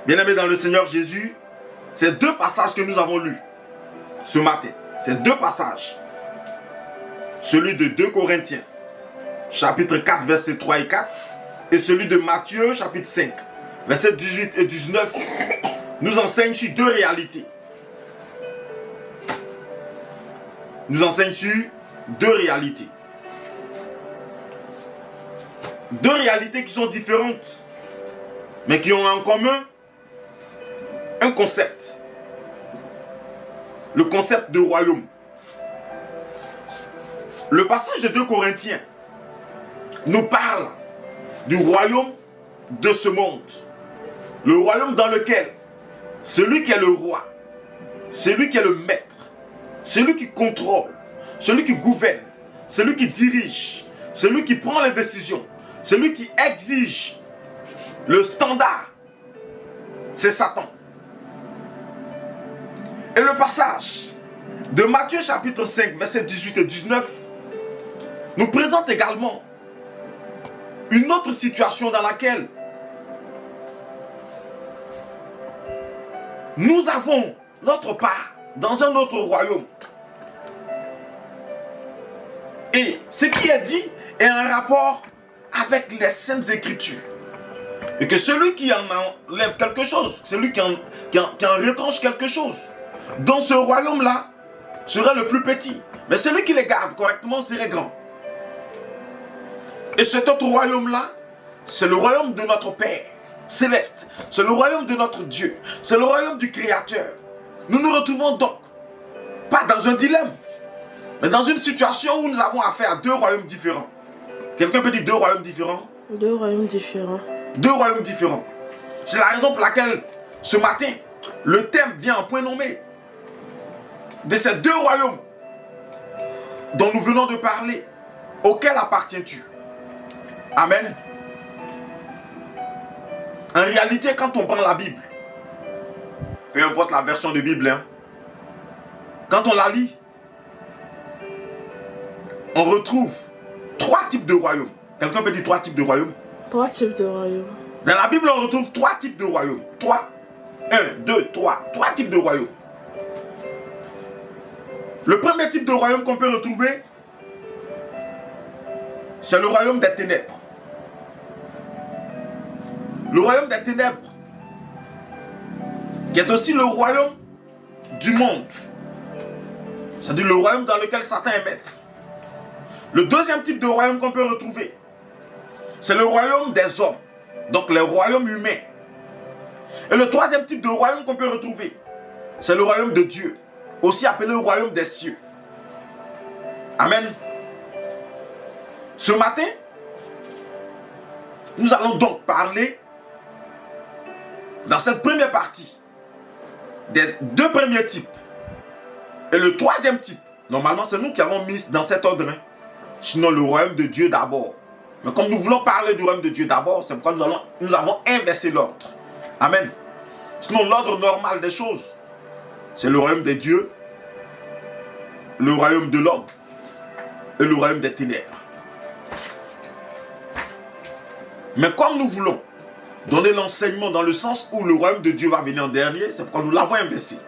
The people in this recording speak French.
Bien-aimés dans le Seigneur Jésus, ces deux passages que nous avons lus ce matin, ces deux passages, celui de 2 Corinthiens, chapitre 4, versets 3 et 4, et celui de Matthieu, chapitre 5, versets 18 et 19, nous enseignent sur deux réalités. Nous enseignent sur deux réalités. Deux réalités qui sont différentes, mais qui ont en commun un concept. Le concept de royaume. Le passage de 2 Corinthiens nous parle du royaume de ce monde. Le royaume dans lequel celui qui est le roi, celui qui est le maître, celui qui contrôle, celui qui gouverne, celui qui dirige, celui qui prend les décisions, celui qui exige le standard, c'est Satan. Et le passage de Matthieu chapitre 5, versets 18 et 19 nous présente également une autre situation dans laquelle nous avons notre part dans un autre royaume. Et ce qui est dit est en rapport avec les Saintes Écritures. Et que celui qui en enlève quelque chose, celui qui en retranche quelque chose, dans ce royaume-là, serait le plus petit. Mais celui qui les garde correctement serait grand. Et cet autre royaume-là, c'est le royaume de notre Père céleste. C'est le royaume de notre Dieu. C'est le royaume du Créateur. Nous nous retrouvons donc, pas dans un dilemme, mais dans une situation où nous avons affaire à deux royaumes différents. Quelqu'un peut dire deux royaumes différents? Deux royaumes différents. Deux royaumes différents. C'est la raison pour laquelle, ce matin, le thème vient en point nommé. De ces deux royaumes dont nous venons de parler, auquel appartiens-tu? Amen. En réalité, quand on prend la Bible, peu importe la version de Bible, quand on la lit, on retrouve trois types de royaumes. Quelqu'un peut dire trois types de royaumes? Trois types de royaumes. Dans la Bible, on retrouve trois types de royaumes. Trois. 1, 2, 3. Trois types de royaumes. Le premier type de royaume qu'on peut retrouver, c'est le royaume des ténèbres. Le royaume des ténèbres, qui est aussi le royaume du monde. C'est-à-dire le royaume dans lequel Satan est maître. Le deuxième type de royaume qu'on peut retrouver, c'est le royaume des hommes, donc les royaumes humains. Et le troisième type de royaume qu'on peut retrouver, c'est le royaume de Dieu, aussi appelé le royaume des cieux. Amen. Ce matin, nous allons donc parler, dans cette première partie, des deux premiers types. Et le troisième type, normalement c'est nous qui avons mis dans cet ordre, sinon le royaume de Dieu d'abord. Mais comme nous voulons parler du royaume de Dieu d'abord, c'est pourquoi nous avons inversé l'ordre. Amen. Sinon l'ordre normal des choses, c'est le royaume de Dieu, le royaume de l'homme et le royaume des ténèbres. Mais comme nous voulons donner l'enseignement dans le sens où le royaume de Dieu va venir en dernier, c'est pourquoi nous l'avons inversé.